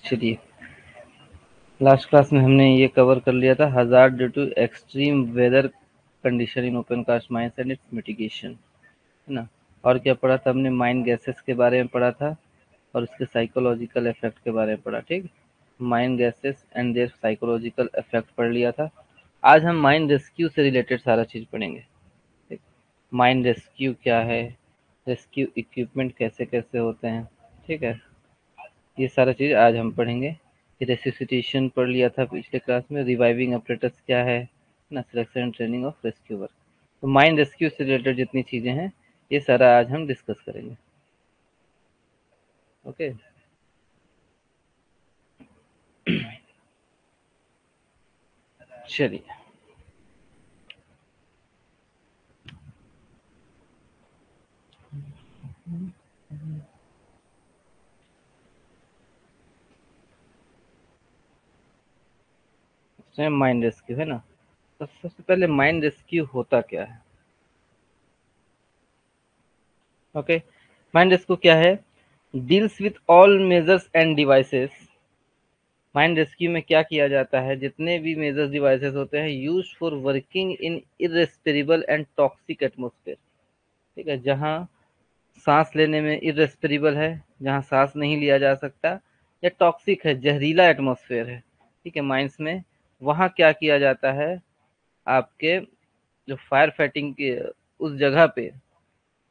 चलिए, last class में हमने ये कवर कर लिया था, hazard due to extreme weather condition in open cast mines and its mitigation, है ना। और क्या पढ़ा था हमने? माइन गैसेस के बारे में पढ़ा था और उसके साइकोलॉजिकल इफेक्ट के बारे में पढ़ा। ठीक, mine gases and their psychological effect पढ़ लिया था। आज हम माइन रेस्क्यू से रिलेटेड सारा चीज पढ़ेंगे। ठीक, माइन रेस्क्यू क्या है, रेस्क्यू इक्विपमेंट कैसे कैसे होते हैं, ठीक है, ये सारा चीज आज हम पढ़ेंगे। रेसिसिटेशन पढ़ लिया था पिछले क्लास में, रिवाइविंग अपरेटस क्या है ना, selection and training of rescuer. तो माइन रेस्क्यू से रिलेटेड जितनी चीजें हैं ये सारा आज हम डिस्कस करेंगे। ओके, चलिए। माइन रेस्क्यू है ना, तो सबसे पहले माइन रेस्क्यू होता क्या है? ओके, माइन रेस्क्यू क्या है? Deals with all measures end devices. Mine rescue में क्या किया जाता है? जितने भी मेजर्स डिवाइसेस होते हैं use for working in irrespirable and toxic atmosphere. ठीक है, जहाँ सांस लेने में इरेस्पिरेबल है, जहाँ सांस नहीं लिया जा सकता, या टॉक्सिक है, जहरीला एटमोस्फेयर है, ठीक है, माइंस में, वहाँ क्या किया जाता है? आपके जो फायर फाइटिंग की उस जगह पे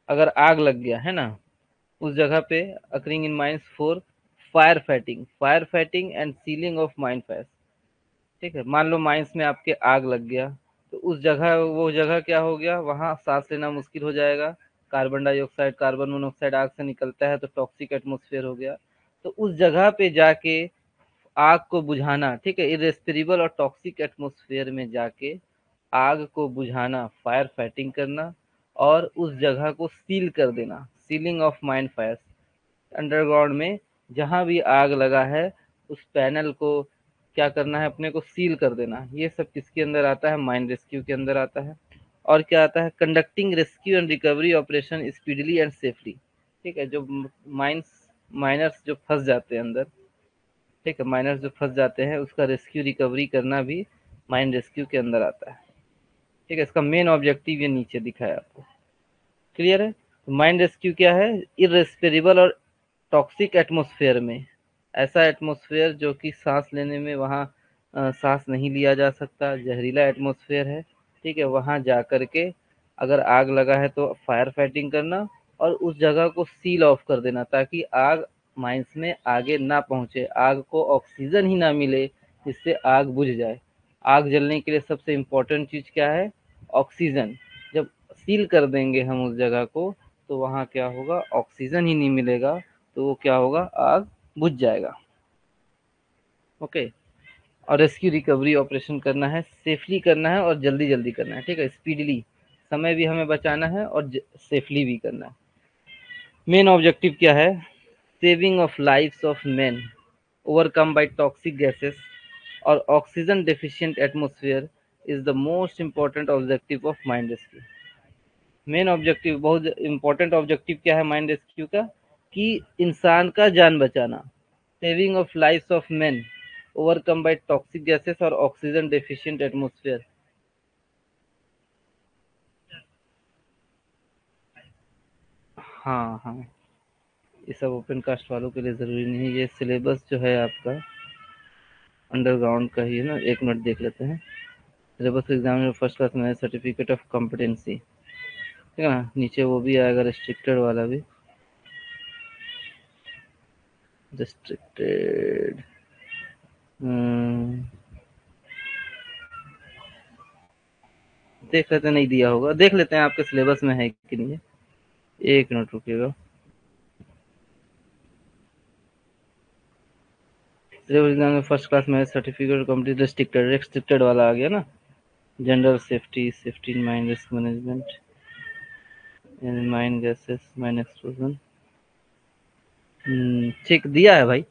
अगर आग लग गया है ना, उस जगह पे occurring in mines for fire fighting and ceiling of mine fire. ठीक है, मान लो माइंस में आपके आग लग गया, तो उस जगह, वो जगह क्या हो गया, वहां सांस लेना मुश्किल हो जाएगा। कार्बन डाइऑक्साइड, कार्बन मोनोऑक्साइड आग से निकलता है तो टॉक्सिक एटमोस्फेयर हो गया। तो उस जगह पे जाके आग को बुझाना, ठीक है, इरेस्पिरेबल और टॉक्सिक एटमोस्फेयर में जाके आग को बुझाना, फायर फाइटिंग करना, और उस जगह को सील कर देना, ceiling of mine fire. Underground में जहां भी आग लगा है उस पैनल को क्या करना है, अपने को सील कर देना। ये सब किसके अंदर आता है? माइन रेस्क्यू के अंदर आता है। और क्या आता है? Conducting rescue and recovery operation speedily and safely. ठीक है, जो माइंस माइनर्स जो फंस जाते हैं अंदर, ठीक है, माइनर्स जो फंस जाते हैं उसका रेस्क्यू रिकवरी करना भी माइन रेस्क्यू के अंदर आता है। ठीक है, इसका मेन ऑब्जेक्टिव ये नीचे दिखा है आपको, क्लियर है? माइन रेस्क्यू क्या है? इरेस्पिरेबल और टॉक्सिक एटमॉस्फेयर में, ऐसा एटमॉस्फेयर जो कि सांस लेने में वहाँ सांस नहीं लिया जा सकता, जहरीला एटमॉस्फेयर है। ठीक है, वहाँ जा करके अगर आग लगा है तो फायर फाइटिंग करना और उस जगह को सील ऑफ कर देना ताकि आग माइंस में आगे ना पहुंचे, आग को ऑक्सीजन ही ना मिले जिससे आग बुझ जाए। आग जलने के लिए सबसे इम्पोर्टेंट चीज क्या है? ऑक्सीजन। जब सील कर देंगे हम उस जगह को तो वहाँ क्या होगा? ऑक्सीजन ही नहीं मिलेगा, तो वो क्या होगा? आग बुझ जाएगा। ओके, और रेस्क्यू रिकवरी ऑपरेशन करना है, सेफली करना है और जल्दी जल्दी करना है। ठीक है, स्पीडली, समय भी हमें बचाना है और सेफली भी करना है। मेन ऑब्जेक्टिव क्या है? Saving of lives of men overcome by toxic gases और oxygen deficient atmosphere is the most important objective of mine rescue. Main objective, बहुत इंपॉर्टेंट ऑब्जेक्टिव क्या है माइन रेस्क्यू का? कि इंसान का जान बचाना, saving of life of man overcome by toxic gases और ऑक्सीजन डेफिशिएंट एटमॉस्फेयर। हाँ हाँ, ये सब ओपन कास्ट वालों के लिए ज़रूरी नहीं है। ये सिलेबस जो है आपका अंडरग्राउंड का ही है ना, एक मिनट देख लेते हैं। सिलेबस एग्जाम में फर्स्ट क्लास में सर्टिफिकेट ऑफ कॉम्पिटेंसी, ठीक है ना, नीचे वो भी आएगा रिस्ट्रिक्टेड वाला भी, रिस्ट्रिक्टेड। देख लेते हैं, नहीं दिया होगा, देख लेते हैं आपके सिलेबस में है कि नहीं है। एक मिनट रुकिएगा। सिविल एग्जाम में फर्स्ट क्लास में सर्टिफिकेट कंप्लीट रिस्ट्रिक्टेड, रिस्ट्रिक्टेड वाला आ गया ना। General safety, safety in mine risk management in mine gases, mine explosion. ठीक दिया है भाई,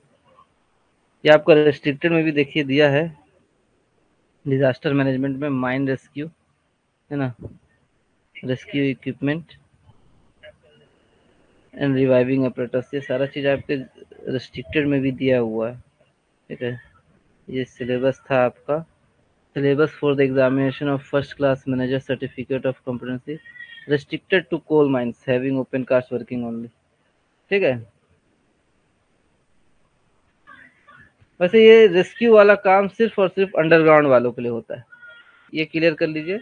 ये आपका रिस्ट्रिक्टेड में भी देखिए दिया है। डिजास्टर मैनेजमेंट में माइन रेस्क्यू, है ना, rescue equipment and reviving apparatus, ये सारा चीज आपके रिस्ट्रिक्टेड में भी दिया हुआ है। ठीक है, ये सिलेबस था आपका। Syllabus for the examination of first class manager certificate of competency restricted to coal mines having open cast working only। ठीक है, वैसे ये रेस्क्यू वाला काम सिर्फ और सिर्फ अंडरग्राउंड वालों के लिए होता है, ये क्लियर कर लीजिए।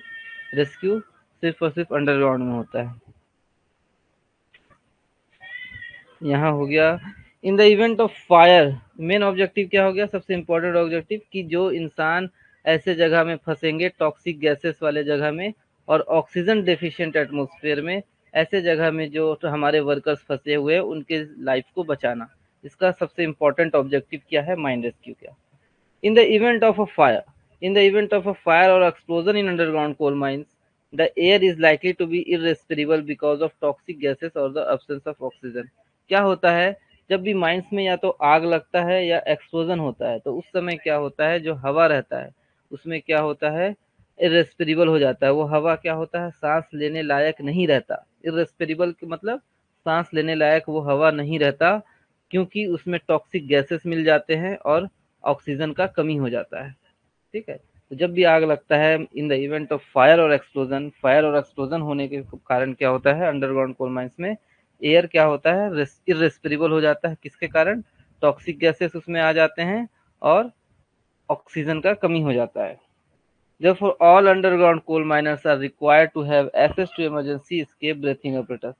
रेस्क्यू सिर्फ और सिर्फ अंडरग्राउंड में होता है। यहाँ हो गया in the event of fire, main objective क्या हो गया, सबसे इंपॉर्टेंट ऑब्जेक्टिव कि जो इंसान ऐसे जगह में फंसेंगे टॉक्सिक गैसेस वाले जगह में और ऑक्सीजन डेफिशिएंट एटमॉस्फेयर में, ऐसे जगह में जो तो हमारे वर्कर्स फंसे हुए हैं उनके लाइफ को बचाना, इसका सबसे इंपॉर्टेंट ऑब्जेक्टिव क्या है, माइन रेस्क्यू क्या। In the event of a fire, in the event of a fire or explosion in underground coal mines, the air is likely to be irrespirable because of toxic gases or the absence of oxygen। क्या होता है, जब भी mines में या तो आग लगता है या एक्सप्लोजन होता है तो उस समय क्या होता है, जो हवा रहता है उसमें क्या होता है, इरेस्पिरेबल हो जाता है। वो हवा क्या होता है, सांस लेने लायक नहीं रहता। इरेस्पिरेबल के मतलब सांस लेने लायक वो हवा नहीं रहता, क्योंकि उसमें टॉक्सिक गैसेस मिल जाते हैं और ऑक्सीजन का कमी हो जाता है। ठीक है, तो जब भी आग लगता है in the event of fire और एक्सप्लोजन, फायर और एक्सप्लोजन होने के कारण क्या होता है, अंडरग्राउंड कोल माइंस में एयर क्या होता है, इरेस्पिरेबल हो जाता है। किसके कारण, टॉक्सिक गैसेस उसमें आ जाते हैं और ऑक्सीजन का कमी हो जाता है। Therefore, all underground coal miners are required to have access to emergency escape breathing apparatus।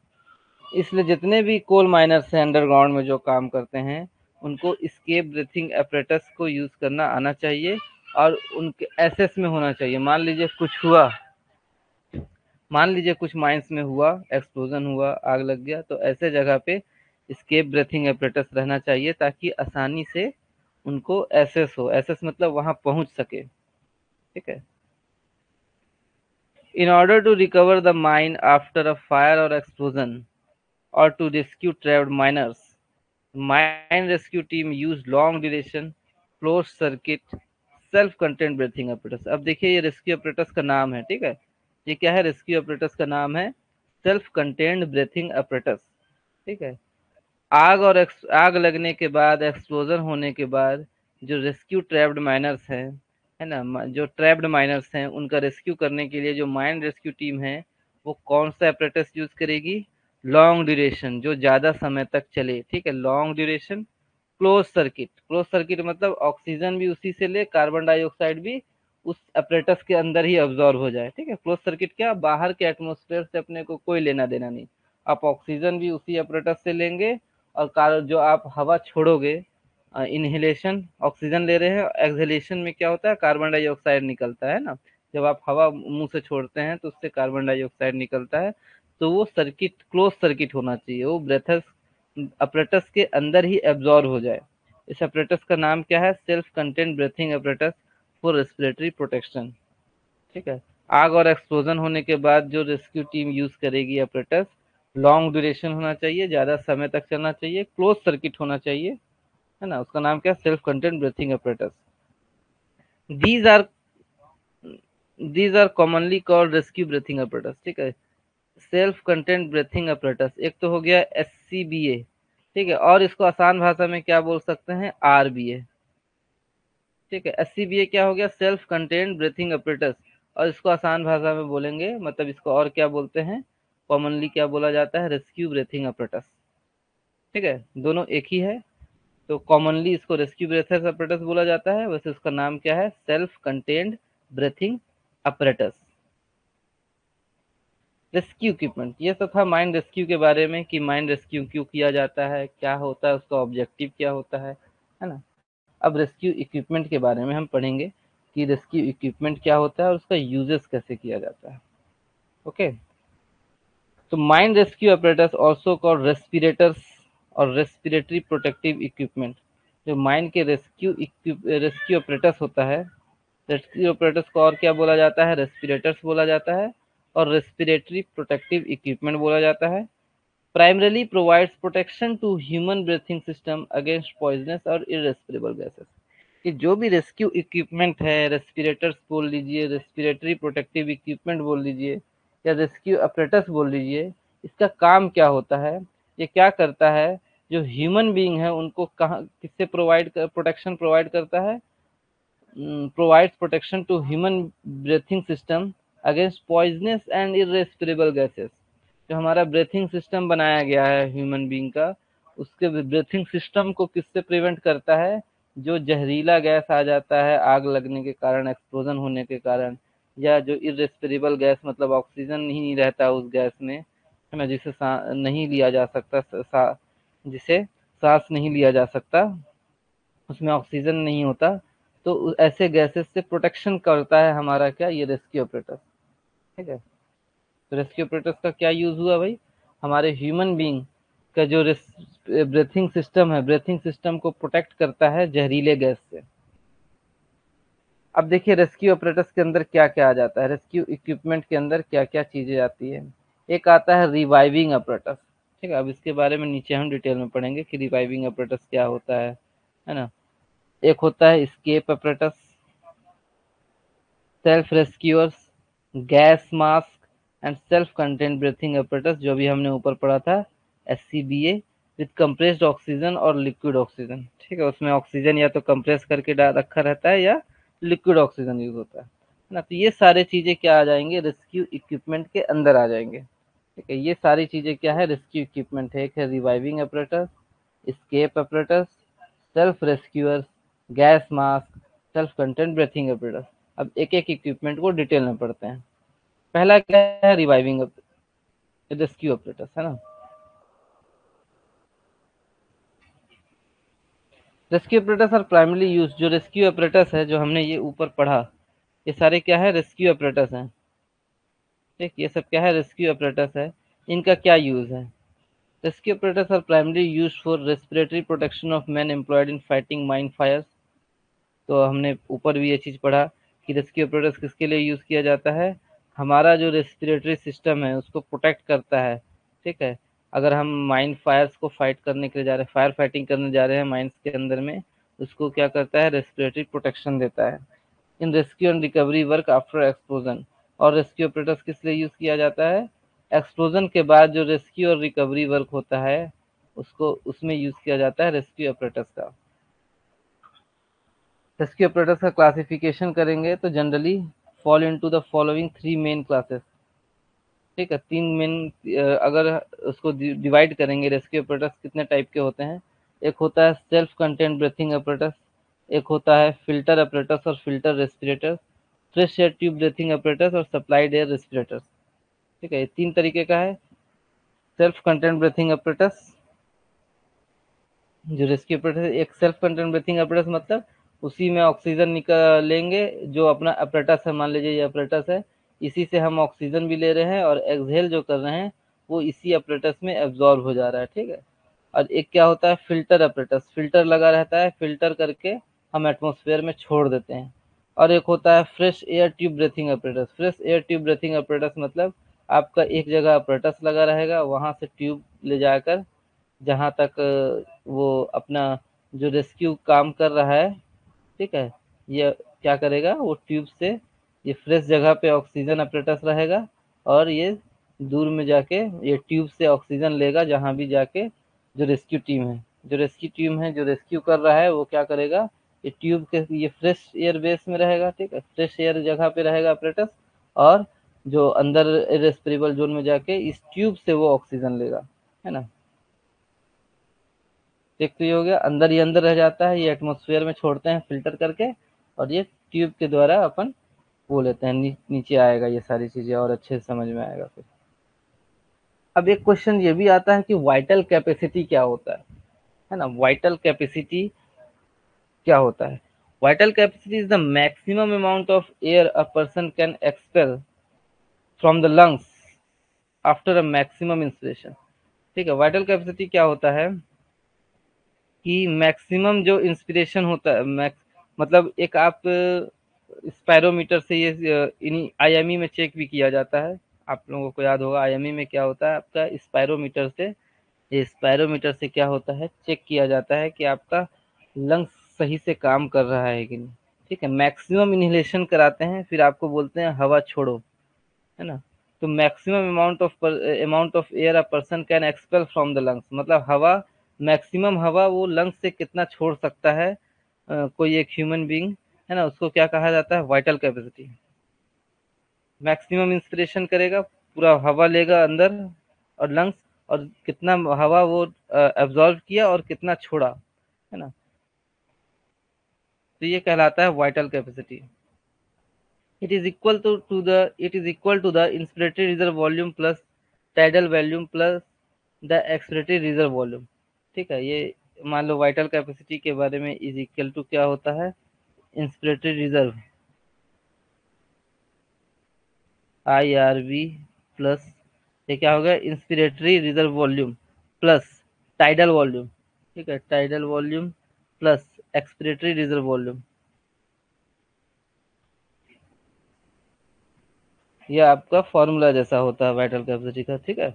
इसलिए जितने भी कोल माइनर्स हैं अंडरग्राउंड में जो काम करते हैं उनको स्केप ब्रीथिंग apparatus को यूज करना आना चाहिए और उनके एसेस में होना चाहिए। मान लीजिए कुछ माइंस में हुआ, एक्सप्लोजन हुआ, आग लग गया, तो ऐसे जगह पे स्केप ब्रीथिंग apparatus रहना चाहिए ताकि आसानी से उनको एसेस हो, एसेस मतलब वहां पहुंच सके। ठीक है, in order to recover the mine after a fire और explosion or to rescue trapped miners, mine rescue team use long duration closed circuit self contained breathing apparatus। अब देखिए ये रेस्क्यू apparatus का नाम है। ठीक है, ये क्या है, रेस्क्यू apparatus का नाम है सेल्फ कंटेन्ड ब्रीथिंग apparatus। ठीक है, आग लगने के बाद, एक्सप्लोजन होने के बाद जो रेस्क्यू ट्रैप्ड माइनर्स हैं, है ना, जो ट्रैप्ड माइनर्स हैं उनका रेस्क्यू करने के लिए जो माइन रेस्क्यू टीम है वो कौन सा एपरेटस यूज करेगी, लॉन्ग ड्यूरेशन, जो ज्यादा समय तक चले। ठीक है, long duration close circuit, close circuit मतलब ऑक्सीजन भी उसी से ले, कार्बन डाइऑक्साइड भी उस अपरेटस के अंदर ही अब्जॉर्ब हो जाए। ठीक है, क्लोज सर्किट क्या, बाहर के एटमोस्फेयर से अपने को कोई लेना देना नहीं, आप ऑक्सीजन भी उसी अपरेटस से लेंगे और जो आप हवा छोड़ोगे, इनहेलेशन ऑक्सीजन ले रहे हैं, एक्सहेलेशन में क्या होता है, कार्बन डाइऑक्साइड निकलता है ना। जब आप हवा मुंह से छोड़ते हैं तो उससे कार्बन डाइऑक्साइड निकलता है। तो वो सर्किट क्लोज सर्किट होना चाहिए, वो ब्रेथस अपरेटस के अंदर ही एब्जॉर्ब हो जाए। इस अपरेटस का नाम क्या है, self contained breathing apparatus for respiratory protection. ठीक है, आग और एक्सप्लोजन होने के बाद जो रेस्क्यू टीम यूज करेगी अपरेटस, लॉन्ग ड्यूरेशन होना चाहिए, ज्यादा समय तक चलना चाहिए, क्लोज सर्किट होना चाहिए, है ना, उसका नाम क्या, self contained breathing apparatus. These are these are commonly called rescue breathing apparatus. ठीक है, सेल्फ कंटेंट ब्रीथिंग अपरेटस एक तो हो गया SCBA। ठीक है, और इसको आसान भाषा में क्या बोल सकते हैं, RBA। ठीक है, SCBA क्या हो गया, सेल्फ कंटेन्ड ब्रीथिंग apparatus, और इसको आसान भाषा में बोलेंगे मतलब इसको और क्या बोलते हैं, कॉमनली क्या बोला जाता है, रेस्क्यू ब्रीथिंग apparatus। ठीक है, दोनों एक ही है, तो कॉमनली इसको रेस्क्यू ब्रीथिंग apparatus बोला जाता है, वैसे उसका नाम क्या है, self contained breathing apparatus। Rescue equipment, ये सब था माइन रेस्क्यू के बारे में कि माइन रेस्क्यू क्यों किया जाता है, क्या होता है, उसका ऑब्जेक्टिव क्या होता है ना। अब रेस्क्यू इक्विपमेंट के बारे में हम पढ़ेंगे कि रेस्क्यू इक्विपमेंट क्या होता है और उसका यूजेस कैसे किया जाता है। ओके, तो mine rescue operators also called respirators और रेस्पिरेटरी प्रोटेक्टिव इक्विपमेंट। जो माइन के रेस्क्यू ऑपरेटर्स होता है, रेस्क्यू ऑपरेटर्स को और क्या बोला जाता है, रेस्पिरेटर्स बोला जाता है और रेस्पिरेटरी प्रोटेक्टिव इक्विपमेंट बोला जाता है। Primarily provides protection to human breathing system against poisonous और इरेस्पिरेबल गैसेस। कि जो भी रेस्क्यू इक्विपमेंट है, रेस्पिरेटर्स बोल लीजिए, रेस्पिरेटरी प्रोटेक्टिव इक्विपमेंट बोल लीजिए या रेस्क्यू अपरेटस बोल लीजिए, इसका काम क्या होता है, ये क्या करता है, जो ह्यूमन बीइंग है उनको कहाँ किससे प्रोटेक्शन प्रोवाइड करता है, provides protection to human breathing system against poisonous and irrespirable gases। जो हमारा ब्रीथिंग सिस्टम बनाया गया है ह्यूमन बीइंग का, उसके ब्रीथिंग सिस्टम को किससे प्रिवेंट करता है, जो जहरीला गैस आ जाता है आग लगने के कारण, एक्सप्लोजन होने के कारण, या जो इरेस्पिरेबल गैस मतलब ऑक्सीजन ही नहीं रहता उस गैस में, है ना, जिसे नहीं लिया जा सकता, जिसे सांस नहीं लिया जा सकता, उसमें ऑक्सीजन नहीं होता, तो ऐसे गैसेस से प्रोटेक्शन करता है हमारा क्या, ये रेस्क्यू ऑपरेटर। ठीक है, तो रेस्क्यू ऑपरेटर्स का क्या यूज हुआ भाई, हमारे ह्यूमन बीइंग का जो ब्रीथिंग सिस्टम है, ब्रीथिंग सिस्टम को प्रोटेक्ट करता है जहरीले गैस से। अब देखिए रेस्क्यू ऑपरेटर्स के अंदर क्या क्या आ जाता है, रेस्क्यू इक्विपमेंट के अंदर क्या क्या चीजें आती है। एक आता है रिवाइविंग ऑपरेटर्स। ठीक है, अब इसके बारे में नीचे हम डिटेल में पढ़ेंगे कि रिवाइविंग ऑपरेटर्स क्या होता है ना। एक होता है escape operators, self rescuers, gas mask and self contained breathing apparatus, जो भी हमने ऊपर पढ़ा था, SCBA विद कंप्रेस्ड ऑक्सीजन और लिक्विड ऑक्सीजन। ठीक है, उसमें ऑक्सीजन या तो कंप्रेस करके रखा रहता है या लिक्विड ऑक्सीजन यूज होता है ना। तो ये सारी चीजें क्या आ जाएंगे, रेस्क्यू इक्विपमेंट के अंदर आ जाएंगे। ठीक है, ये सारी चीजें क्या है, रेस्क्यू इक्विपमेंट है। एक है reviving apparatus, escape apparatus, self rescuers, gas mask, self contained breathing apparatus। अब एक एक इक्विपमेंट को डिटेल में पढ़ते हैं। पहला क्या है, रिवाइविंग रेस्क्यू ऑपरेटर्स, है ना। Rescue operators are primarily use, जो रेस्क्यू ऑपरेटर्स है जो हमने ये ऊपर पढ़ा, ये सारे क्या है, रेस्क्यू ऑपरेटर्स हैं। ठीक, ये सब क्या है, रेस्क्यू ऑपरेटर्स है। इनका क्या यूज है, rescue operators are primarily use for respiratory protection of man employed in fighting mine fires. तो हमने ऊपर भी ये चीज पढ़ा कि रेस्क्यू ऑपरेटर्स किसके लिए यूज किया जाता है, हमारा जो रेस्पिरेटरी सिस्टम है उसको प्रोटेक्ट करता है। ठीक है, अगर हम माइन फायर्स को फाइट करने के लिए जा रहे हैं, फायर फाइटिंग करने जा रहे हैं माइंस के अंदर में, उसको क्या करता है, रेस्पिरेटरी प्रोटेक्शन देता है। In rescue and recovery work after explosion, और रेस्क्यू ऑपरेटर्स किस लिए यूज किया जाता है, एक्सप्लोजन के बाद जो रेस्क्यू और रिकवरी वर्क होता है उसको, उसमें यूज किया जाता है रेस्क्यू ऑपरेटर्स का। रेस्क्यू ऑपरेटर्स का क्लासिफिकेशन करेंगे तो generally fall into the following three main classes. ठीक है, तीन मेन, अगर उसको डिवाइड करेंगे, रेस्क्यू ऑपरेटर्स कितने टाइप के होते हैं। एक होता है सेल्फ कंटेंट ब्रीथिंग ऑपरेटर्स, एक होता है फिल्टर ऑपरेटर्स और filter respirators, fresh air tube breathing operators और सप्लाइड एयर रेस्पिरेटर्स। ठीक है, ये तीन तरीके का है। सेल्फ कंटेंट ब्रीथिंग ऑपरेटर्स, जो रेस्क्यू ऑपरेटर, एक सेल्फ कंटेंट ब्रीथिंग apparatus मतलब उसी में ऑक्सीजन निकालेंगे, जो अपना apparatus है, मान लीजिए ये apparatus है, इसी से हम ऑक्सीजन भी ले रहे हैं और एक्सहेल जो कर रहे हैं वो इसी apparatus में एब्जॉर्ब हो जा रहा है। ठीक है, और एक क्या होता है, फिल्टर apparatus, फिल्टर लगा रहता है, फिल्टर करके हम एटमोसफेयर में छोड़ देते हैं। और एक होता है fresh air tube breathing apparatus, fresh air tube breathing apparatus मतलब आपका एक जगह apparatus लगा रहेगा, वहां से ट्यूब ले जाकर जहाँ तक वो अपना जो रेस्क्यू काम कर रहा है, ठीक है, ये क्या करेगा, वो ट्यूब से ये फ्रेश जगह पे ऑक्सीजन अपरेटस रहेगा, और ये दूर में जाके ये ट्यूब से ऑक्सीजन लेगा, जहाँ भी जाके जो रेस्क्यू टीम है, जो रेस्क्यू कर रहा है वो क्या करेगा, ये ट्यूब के ये फ्रेश एयर बेस में रहेगा। ठीक है, फ्रेश एयर जगह पे रहेगा अपरेटस, और जो अंदर रेस्पिरेबल जोन में जाके इस ट्यूब से वो ऑक्सीजन लेगा, है ना। एक तो ये हो गया, अंदर ही अंदर रह जाता है, ये एटमॉस्फेयर में छोड़ते हैं फिल्टर करके, और ये ट्यूब के द्वारा अपन वो लेते हैं, नीचे आएगा ये सारी चीजें और अच्छे से समझ में आएगा फिर। अब एक क्वेश्चन ये भी आता है कि वाइटल कैपेसिटी क्या होता है ना। वाइटल कैपेसिटी क्या होता है, vital capacity is the maximum amount of air a person can expel from the lungs after a maximum inspiration. ठीक है, वाइटल कैपेसिटी क्या होता है कि मैक्सिमम जो इंस्पिरेशन होता है, मतलब एक आप स्पायरोमीटर से ये आईएमई में चेक भी किया जाता है। आप लोगों को याद होगा आईएमई में क्या होता है, आपका स्पायरोमीटर से, ये स्पायरोमीटर से क्या होता है, चेक किया जाता है कि आपका लंग्स सही से काम कर रहा है कि नहीं। ठीक है, मैक्सिमम इनहेलेशन कराते हैं, फिर आपको बोलते हैं हवा छोड़ो, है ना। तो maximum amount of air a person can expel from the lungs, मतलब हवा मैक्सिमम हवा वो लंग्स से कितना छोड़ सकता है कोई एक ह्यूमन बीइंग, है ना, उसको क्या कहा जाता है, वाइटल कैपेसिटी। मैक्सिमम इंस्पिरेशन करेगा, पूरा हवा लेगा अंदर और लंग्स, और कितना हवा वो एब्जॉर्ब किया और कितना छोड़ा, है ना, तो ये कहलाता है vital capacity. It is equal to the inspiratory reserve volume plus tidal volume plus the expiratory reserve volume. ठीक है, ये मान लो वाइटल कैपेसिटी के बारे में इज इक्वल टू क्या होता है, इंस्पिरेटरी रिजर्व IRV प्लस, ये क्या हो गया, inspiratory reserve volume plus tidal volume. ठीक है, tidal volume plus expiratory reserve volume, ये आपका फॉर्मूला जैसा होता है वाइटल कैपेसिटी का। ठीक है,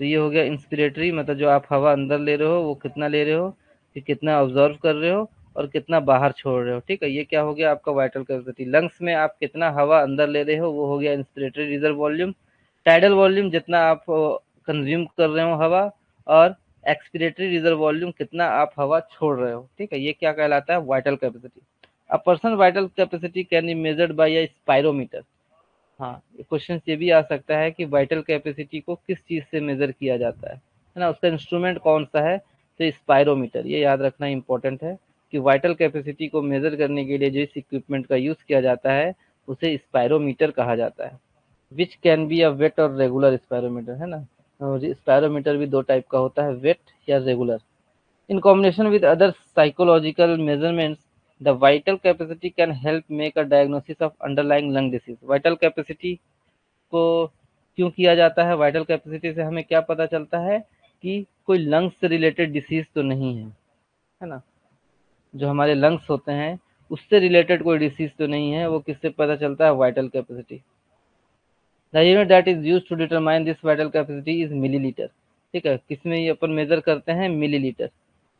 तो ये हो गया इंस्पिरेटरी, मतलब जो आप हवा अंदर ले रहे हो वो कितना ले रहे हो, कि कितना ऑब्जर्व कर रहे हो और कितना बाहर छोड़ रहे हो। ठीक है, ये क्या हो गया आपका वाइटल कैपेसिटी। लंग्स में आप कितना हवा अंदर ले रहे हो वो हो गया inspiratory reserve volume. Tidal volume जितना आप कंज्यूम कर रहे हो हवा, और एक्सपिरेटरी रिजर्व वॉल्यूम कितना आप हवा छोड़ रहे हो। ठीक है, ये क्या कहलाता है, vital capacity. A person vital capacity can be measured by a spirometer. हाँ, क्वेश्चन ये भी आ सकता है कि वाइटल कैपेसिटी को किस चीज से मेजर किया जाता है ना, उसका इंस्ट्रूमेंट कौन सा है, तो स्पायरोमीटर। ये याद रखना इंपॉर्टेंट है कि वाइटल कैपेसिटी को मेजर करने के लिए जिस इक्विपमेंट का यूज किया जाता है उसे स्पायरोमीटर कहा जाता है। Which can be a wet or regular spirometer, है ना, और स्पायरोमीटर भी दो टाइप का होता है, वेट या regular. In combination with other psychological measurements, the vital capacity can help make a diagnosis of underlying lung disease. Vital capacity को क्यों किया जाता है, वाइटल कैपेसिटी से हमें क्या पता चलता है कि कोई लंग्स से रिलेटेड डिसीज तो नहीं है ना, जो हमारे लंग्स होते हैं उससे रिलेटेड कोई डिसीज तो नहीं है, वो किससे पता चलता है, vital capacity. The unit that is use to determine this vital capacity is millilitre. ठीक है, किसमें ये अपन मेजर करते हैं, मिलीलीटर।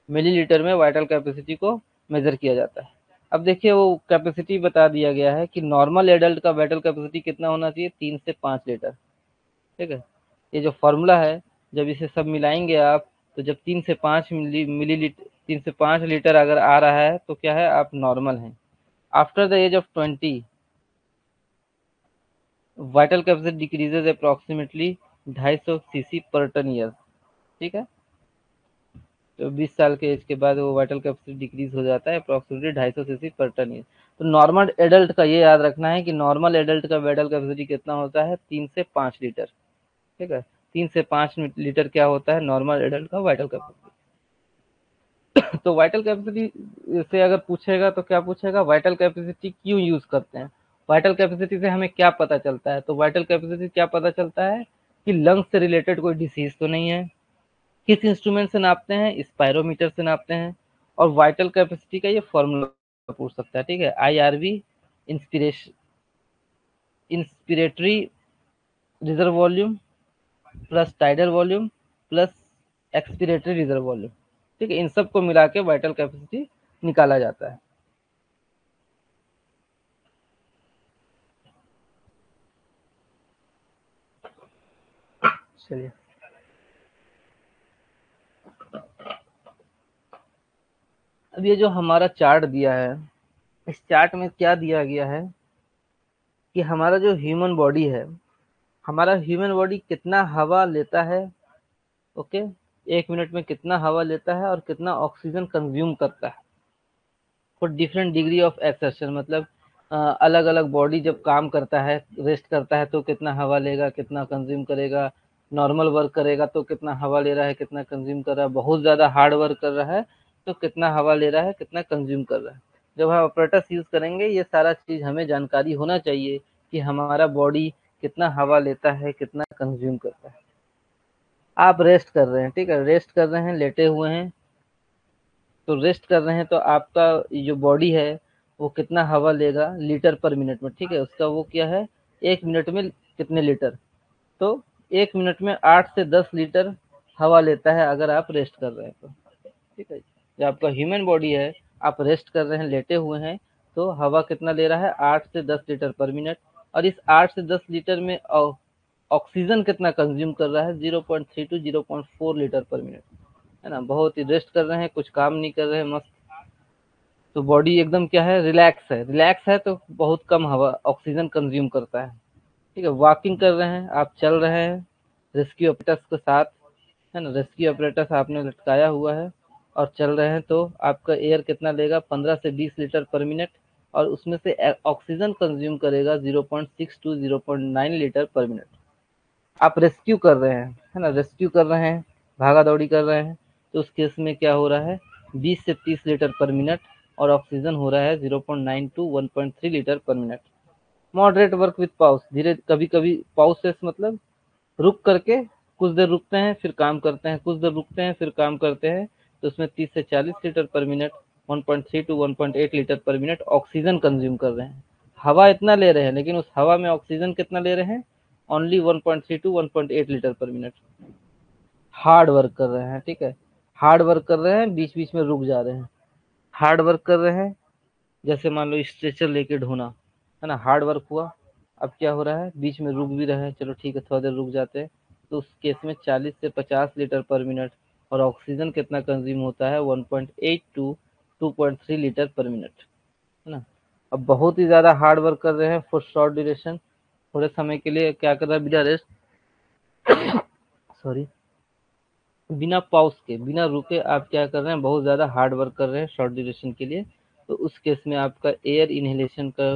मिलीलीटर में वाइटल कैपेसिटी को मेजर किया जाता है। अब देखिए वो कैपेसिटी बता दिया गया है कि नॉर्मल एडल्ट का वाइटल कैपेसिटी कितना होना चाहिए, 3 से 5 लीटर। ठीक है, ये जो फॉर्मूला है, जब इसे सब मिलाएंगे आप, तो जब 3 से 5 मिलीलीटर, 3 से 5 लीटर अगर आ रहा है तो क्या है, आप नॉर्मल हैं। After the age of 20 vital capacity decreases approximately 250 cc per ten year. ठीक है, तो 20 साल के एज के बाद वो वाइटल कैपेसिटी डिक्रीज हो जाता है approximately 250 cc per ten year. तो नॉर्मल एडल्ट का ये याद रखना है कि नॉर्मल एडल्ट का वाइटल कैपेसिटी कितना होता है, 3 से 5 लीटर। ठीक है, 3 से 5 लीटर क्या होता है, नॉर्मल एडल्ट का वाइटल कैपेसिटी। तो वाइटल कैपेसिटी से अगर पूछेगा तो क्या पूछेगा, वाइटल कैपेसिटी क्यों यूज करते हैं, वाइटल कैपेसिटी से हमें क्या पता चलता है, तो वाइटल कैपेसिटी क्या पता चलता है कि लंग्स से रिलेटेड कोई डिसीज तो नहीं है। किस इंस्ट्रूमेंट से नापते हैं, स्पायरोमीटर से नापते हैं। और वाइटल कैपेसिटी का ये फॉर्मूला पूछ सकता है। ठीक है, IRV inspiration inspiratory reserve volume plus tidal volume plus expiratory reserve volume. ठीक है, इन सब को मिला के वाइटल कैपेसिटी निकाला जाता है। चलिए, अब ये जो हमारा चार्ट दिया है, इस चार्ट में क्या दिया गया है कि हमारा जो ह्यूमन बॉडी है, हमारा ह्यूमन बॉडी कितना हवा लेता है, ओके, 1 मिनट में कितना हवा लेता है और कितना ऑक्सीजन कंज्यूम करता है for different degree of exertion. मतलब अलग अलग बॉडी जब काम करता है, रेस्ट करता है तो कितना हवा लेगा, कितना कंज्यूम करेगा, नॉर्मल वर्क करेगा तो कितना हवा ले रहा है, कितना कंज्यूम कर रहा है, बहुत ज़्यादा हार्ड वर्क कर रहा है तो कितना हवा ले रहा है, कितना कंज्यूम कर रहा है। जब हम ऑपरेटर्स यूज़ करेंगे ये सारा चीज़ हमें जानकारी होना चाहिए कि हमारा बॉडी कितना हवा लेता है, कितना कंज्यूम करता है। आप रेस्ट कर रहे हैं, ठीक है, रेस्ट कर रहे हैं, लेटे हुए हैं, तो रेस्ट कर रहे हैं तो आपका जो बॉडी है वो कितना हवा लेगा लीटर पर मिनट में। ठीक है, उसका वो क्या है, 1 मिनट में कितने लीटर, तो 1 मिनट में 8 से 10 लीटर हवा लेता है अगर आप रेस्ट कर रहे हैं तो। ठीक है, जो आपका ह्यूमन बॉडी है, आप रेस्ट कर रहे हैं, लेटे हुए हैं, तो हवा कितना ले रहा है, 8 से 10 लीटर पर मिनट। और इस 8 से 10 लीटर में ऑक्सीजन कितना कंज्यूम कर रहा है, 0.3 टू 0.4 लीटर पर मिनट, है ना। बहुत ही रेस्ट कर रहे हैं, कुछ काम नहीं कर रहे हैं, मस्त। तो बॉडी एकदम क्या है, रिलैक्स है। रिलैक्स है तो बहुत कम हवा ऑक्सीजन कंज्यूम करता है। ठीक है, वॉकिंग कर रहे हैं आप, चल रहे हैं रेस्क्यू अपरेटस के साथ, है ना। रेस्क्यू अपरेटस आपने लटकाया हुआ है और चल रहे हैं, तो आपका एयर कितना लेगा, 15 से 20 लीटर पर मिनट, और उसमें से ऑक्सीजन कंज्यूम करेगा 0.6 टू 0.9 लीटर पर मिनट। आप रेस्क्यू कर रहे हैं, है ना, रेस्क्यू कर रहे हैं, भागा दौड़ी कर रहे हैं, तो उस केस में क्या हो रहा है, 20 से 30 लीटर पर मिनट, और ऑक्सीजन हो रहा है 0.9 to 1.3 litre per minute. Moderate work with pause, धीरे, कभी कभी पाउसेस मतलब रुक करके कुछ देर रुकते हैं फिर काम करते हैं, कुछ देर रुकते हैं फिर काम करते हैं, तो उसमें 30 से 40 litre per minute, 1.3 to 1.8 litre per minute oxygen consume कर रहे हैं। हवा इतना ले रहे हैं, लेकिन उस हवा में ऑक्सीजन कितना ले रहे हैं, only 1.3 to 1.8 litre per minute. Hard work कर रहे हैं, ठीक है, हार्ड वर्क कर रहे हैं, बीच बीच में रुक जा रहे हैं। हार्ड वर्क कर रहे हैं, जैसे मान लो स्ट्रेचर लेके ढोना, है ना, हार्ड वर्क हुआ। अब क्या हो रहा है, बीच में रुक भी रहे हैं, चलो ठीक है थोड़ा देर रुक जाते हैं, तो उस केस में 40 से 50 लीटर पर मिनट, और ऑक्सीजन कितना कंज्यूम होता है, 1.8 टू 2.3 लीटर पर मिनट, है ना। अब बहुत ही ज्यादा हार्ड वर्क कर रहे हैं फॉर शॉर्ट ड्यूरेशन, थोड़े समय के लिए क्या कर रहा है, बिना रेस्ट, सॉरी, बिना पॉज के, बिना रुके आप क्या कर रहे हैं, बहुत ज़्यादा हार्ड वर्क कर रहे हैं शॉर्ट ड्यूरेशन के लिए, तो उस केस में आपका एयर इनहेलेशन का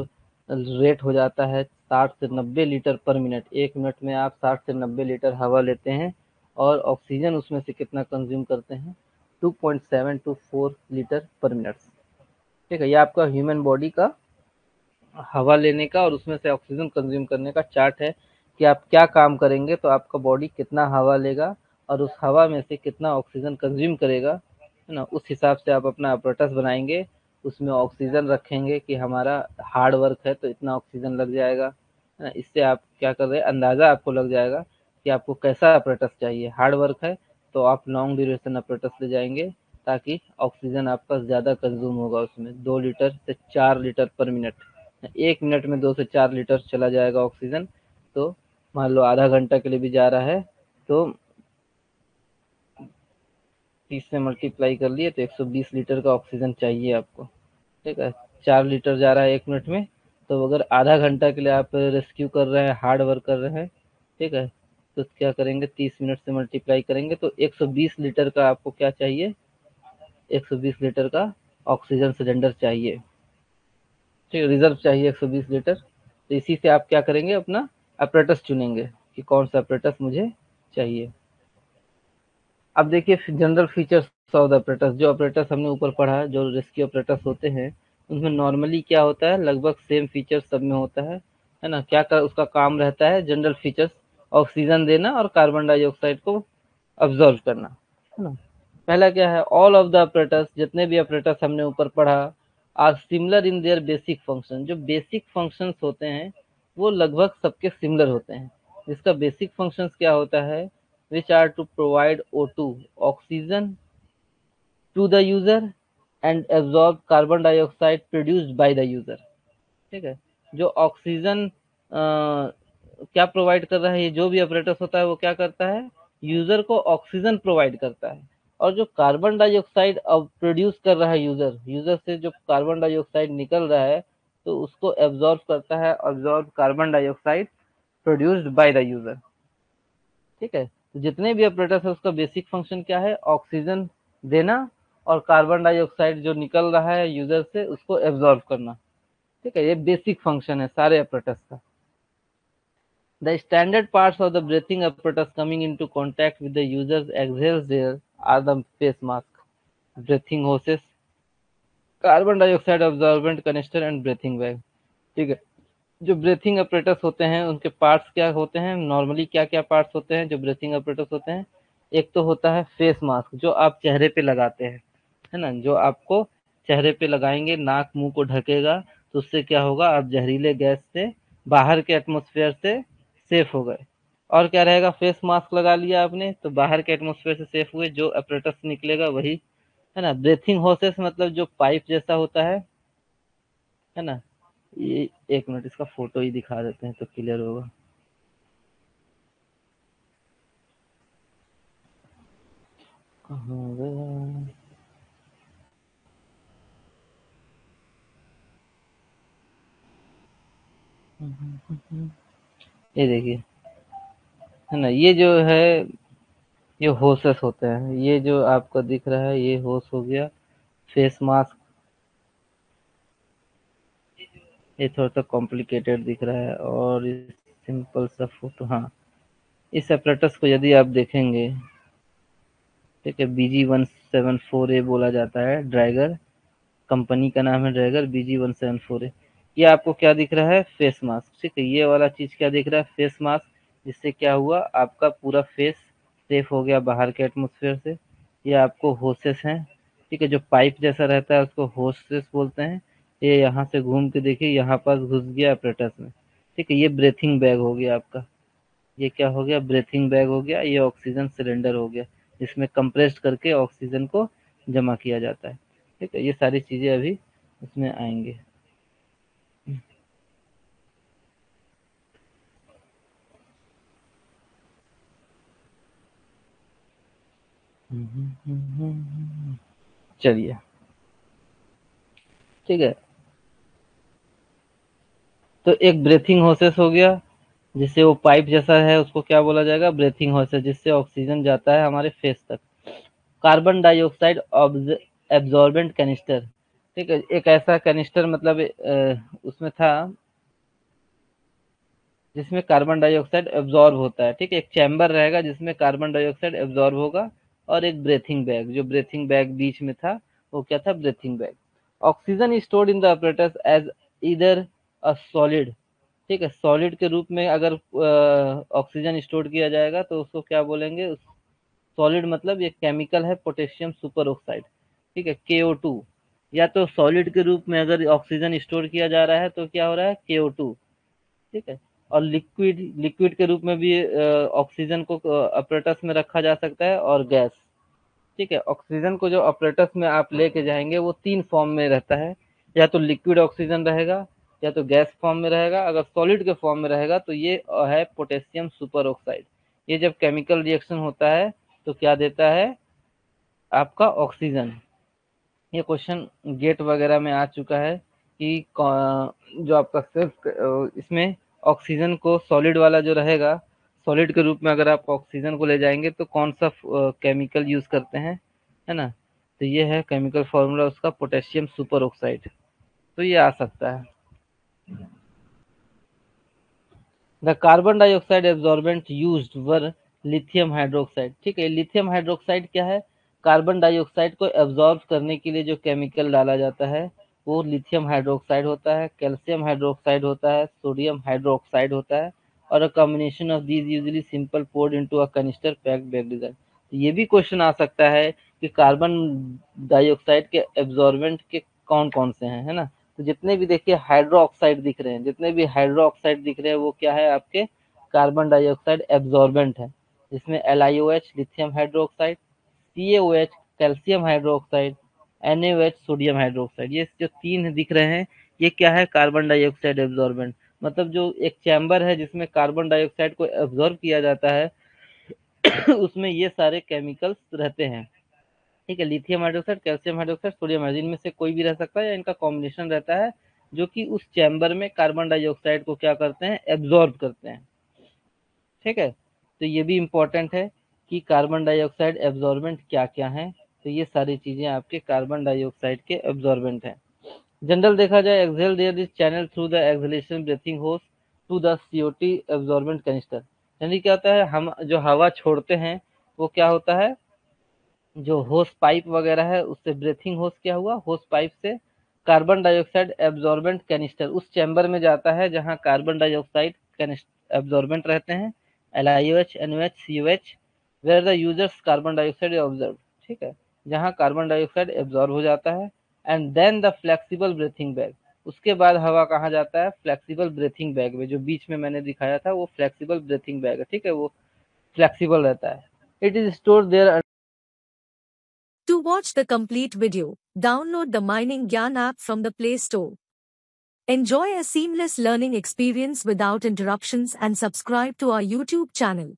रेट हो जाता है 60 से 90 लीटर पर मिनट। 1 मिनट में आप 60 से 90 लीटर हवा लेते हैं, और ऑक्सीजन उसमें से कितना कंज्यूम करते हैं, 2.7 टू 4 लीटर पर मिनट। ठीक है, ये आपका ह्यूमन बॉडी का हवा लेने का और उसमें से ऑक्सीजन कंज्यूम करने का चार्ट है, कि आप क्या काम करेंगे तो आपका बॉडी कितना हवा लेगा और उस हवा में से कितना ऑक्सीजन कंज्यूम करेगा, है ना। उस हिसाब से आप अपना अपरेटस बनाएंगे, उसमें ऑक्सीजन रखेंगे कि हमारा हार्ड वर्क है तो इतना ऑक्सीजन लग जाएगा, है ना। इससे आप क्या कर रहे हैं, अंदाज़ा आपको लग जाएगा कि आपको कैसा अपरेटस चाहिए। हार्ड वर्क है तो आप लॉन्ग ड्यूरेशन अपरेटस ले जाएंगे, ताकि ऑक्सीजन आपका ज़्यादा कंज्यूम होगा, उसमें 2 लीटर से 4 लीटर पर मिनट, 1 मिनट में 2 से 4 लीटर चला जाएगा ऑक्सीजन। तो मान लो आधा घंटा के लिए भी जा रहा है, तो 30 से मल्टीप्लाई कर लिए तो 120 लीटर का ऑक्सीजन चाहिए आपको। ठीक है, 4 लीटर जा रहा है 1 मिनट में, तो अगर आधा घंटा के लिए आप रेस्क्यू कर रहे हैं, हार्ड वर्क कर रहे हैं, ठीक है, तो क्या करेंगे, 30 मिनट से मल्टीप्लाई करेंगे तो 120 लीटर का आपको क्या चाहिए, 120 लीटर का ऑक्सीजन सिलेंडर चाहिए। ठीक है, रिजर्व चाहिए 120 लीटर। तो इसी से आप क्या करेंगे, अपना अपरेटस चुनेंगे कि कौन सा अपरेटस मुझे चाहिए। अब देखिए general features of the apparatus, जो अपरेटस हमने ऊपर पढ़ा है, जो रेस्क्यू अपरेटस होते हैं, उनमें नॉर्मली क्या होता है, लगभग सेम फीचर्स सब में होता है ना। क्या कर, उसका काम रहता है, जनरल फीचर्स, ऑक्सीजन देना और कार्बन डाइऑक्साइड को अब्जॉर्व करना, है ना। पहला क्या है, ऑल ऑफ द अपरेटस, जितने भी अपरेटस हमने ऊपर पढ़ा, are similar in their basic function. जो बेसिक फंक्शंस होते हैं वो लगभग सबके सिमिलर होते हैं। जिसका बेसिक फंक्शंस क्या होता है, which are to provide O2 oxygen to the user and absorb carbon dioxide produced by the user। ठीक है, जो ऑक्सीजन क्या प्रोवाइड कर रहा है, ये जो भी अपरेटस होता है वो क्या करता है, यूजर को ऑक्सीजन प्रोवाइड करता है, और जो कार्बन डाइऑक्साइड अब प्रोड्यूस कर रहा है यूजर, यूजर से जो कार्बन डाइऑक्साइड निकल रहा है, तो उसको एब्जॉर्ब करता है, absorb carbon dioxide produced by the user. ठीक है, तो जितने भी ऑपरेटर्स है उसका बेसिक फंक्शन क्या है, ऑक्सीजन देना और कार्बन डाइऑक्साइड जो निकल रहा है यूजर से उसको एब्जॉर्ब करना। ठीक है, ये बेसिक फंक्शन है सारे ऑपरेटर्स का। The standard parts of the breathing apparatus coming into contact with the user's exhales there are the face mask, breathing hoses, carbon dioxide absorbent canister and breathing bag। ठीक है, जो breathing apparatus होते हैं उनके parts क्या होते हैं, normally क्या क्या पार्ट्स होते हैं जो ब्रीथिंग अपरेटस होते हैं। एक तो होता है फेस मास्क, जो आप चेहरे पे लगाते हैं, है ना, जो आपको चेहरे पे लगाएंगे, नाक मुंह को ढकेगा, तो उससे क्या होगा, आप जहरीले गैस से, बाहर के एटमोसफेयर से सेफ हो गए। और क्या रहेगा, फेस मास्क लगा लिया आपने तो बाहर के एटमोसफेयर से सेफ हुए, जो अपरेटस निकलेगा वही, है ना। ब्रीथिंग होसेस मतलब जो पाइप जैसा होता है ना। ये 1 मिनट, इसका फोटो ही दिखा देते हैं तो क्लियर होगा। कहाँ गया? ये देखिए, है ना, ये जो है ये होसेस होते हैं। ये जो आपको दिख रहा है ये होस हो गया। फेस मास्क, ये थोड़ा सा कॉम्प्लिकेटेड दिख रहा है। और सिंपल सा फोटो, हाँ, इस अपरेटस को यदि आप देखेंगे, ठीक है, BG-174A बोला जाता है, ड्रैगर कंपनी का नाम है, ड्रैगर BG-174A। ये आपको क्या दिख रहा है? फेस मास्क, ठीक है। ये वाला चीज क्या दिख रहा है? Face mask. जिससे क्या हुआ, आपका पूरा फेस सेफ हो गया बाहर के एटमोसफेयर से। ये आपको होसेस हैं, ठीक है, जो पाइप जैसा रहता है उसको होसेस बोलते हैं। ये यहाँ से घूम के देखिए, यहाँ पास घुस गया अपरेटस में, ठीक है। ये ब्रेथिंग बैग हो गया आपका। ये क्या हो गया? ब्रीथिंग बैग हो गया। ये ऑक्सीजन सिलेंडर हो गया, जिसमें कंप्रेस्ड करके ऑक्सीजन को जमा किया जाता है, ठीक है। ये सारी चीजें अभी इसमें आएंगे। चलिए, ठीक है। तो एक ब्रीथिंग होसेस हो गया, जिससे वो पाइप जैसा है उसको क्या बोला जाएगा? ब्रीथिंग होसेस, जिससे ऑक्सीजन जाता है हमारे फेस तक। कार्बन डाइऑक्साइड एब्जॉर्बेंट कैनिस्टर, ठीक है। एक ऐसा कैनिस्टर, मतलब उसमें था जिसमें कार्बन डाइऑक्साइड एब्जॉर्ब होता है, ठीक है। एक चैम्बर रहेगा जिसमें कार्बन डाइऑक्साइड एब्जॉर्ब होगा, और एक ब्रेथिंग बैग, जो ब्रेथिंग बैग बीच में था वो क्या था? Breathing bag. Oxygen is stored in the apparatus as either a solid, ठीक है। सॉलिड के रूप में अगर ऑक्सीजन स्टोर किया जाएगा तो उसको क्या बोलेंगे? सॉलिड मतलब ये केमिकल है, पोटेशियम सुपर ऑक्साइड, ठीक है, KO2। या तो सॉलिड के रूप में अगर ऑक्सीजन स्टोर किया जा रहा है तो क्या हो रहा है? KO2, ठीक है। और लिक्विड लिक्विड के रूप में भी ऑक्सीजन को अपरेटस में रखा जा सकता है, और गैस, ठीक है। ऑक्सीजन को जो अपरेटस में आप लेके जाएंगे वो तीन फॉर्म में रहता है। या तो लिक्विड ऑक्सीजन रहेगा, या तो गैस फॉर्म में रहेगा। अगर सॉलिड के फॉर्म में रहेगा तो ये है पोटेशियम सुपर ऑक्साइड। ये जब केमिकल रिएक्शन होता है तो क्या देता है? आपका ऑक्सीजन। ये क्वेश्चन गेट वगैरह में आ चुका है कि जो आपका सिर्फ इसमें ऑक्सीजन को, सॉलिड वाला जो रहेगा, सॉलिड के रूप में अगर आप ऑक्सीजन को ले जाएंगे तो कौन सा केमिकल यूज करते हैं, है ना। तो ये है केमिकल फॉर्मूला उसका, पोटेशियम सुपर ऑक्साइड। तो ये आ सकता है। The carbon dioxide absorbent used were lithium hydroxide, ठीक है। लिथियम हाइड्रोक्साइड क्या है? कार्बन डाइऑक्साइड को एब्जॉर्ब करने के लिए जो केमिकल डाला जाता है वो लिथियम हाइड्रोक्साइड होता है, कैल्शियम हाइड्रोक्साइड होता है, सोडियम हाइड्रोक्साइड होता है। और a combination of these usually simple poured into a canister packed bag design. ये भी क्वेश्चन आ सकता है कि कार्बन डाइऑक्साइड के एब्जॉर्बेंट के कौन कौन से हैं, है ना। तो जितने भी देखिए हाइड्रो ऑक्साइड दिख रहे हैं, जितने भी हाइड्रो ऑक्साइड दिख रहे हैं वो क्या है? आपके कार्बन डाइऑक्साइड एब्जॉर्बेंट है। जिसमें LiOH lithium hydroxide, CaOH calcium hydroxide, NaOH sodium hydroxide, ये जो तीन दिख रहे हैं ये क्या है? Carbon dioxide absorbent. मतलब जो एक चैम्बर है जिसमें कार्बन डाइऑक्साइड को एब्जॉर्ब किया जाता है उसमें ये सारे केमिकल्स रहते हैं, ठीक है। Lithium hydroxide, calcium hydroxide, sodium hydroxide, इनमें से कोई भी रह सकता है या इनका कॉम्बिनेशन रहता है, जो कि उस चैम्बर में कार्बन डाइऑक्साइड को क्या करते हैं? एब्जॉर्ब करते हैं, ठीक है। तो ये भी इम्पोर्टेंट है कि कार्बन डाइऑक्साइड एब्जॉर्बेंट क्या क्या है। तो ये सारी चीजें आपके कार्बन डाइऑक्साइड के एब्जॉर्बेंट हैं। जनरल देखा जाए, exhale there is channel through the exhalation breathing hose to the CO2 absorbent canister. यानी क्या होता है? हम जो हवा छोड़ते हैं वो क्या होता है? जो होस पाइप वगैरह है उससे ब्रीथिंग होस क्या हुआ? होस पाइप से कार्बन डाइऑक्साइड एब्जॉर्बेंट कैनिस्टर उस चैम्बर में जाता है जहां कार्बन डाइऑक्साइड एब्जॉर्बेंट रहते हैं, LiOH, NOH, COH, where the users carbon dioxide observe, ठीक है, जहां कार्बन डाइऑक्साइड एब्जॉर्ब हो जाता है। And then the flexible breathing bag, उसके बाद हवा कहाँ जाता है? फ्लेक्सिबल ब्रीथिंग बैग में, जो बीच में मैंने दिखाया था वो फ्लेक्सिबल ब्रीथिंग बैग है, ठीक है, वो फ्लेक्सिबल रहता है। It is store there. To watch the complete video, download the Mining Gyan app from the Play Store. Enjoy a seamless learning experience without interruptions and subscribe to our YouTube channel.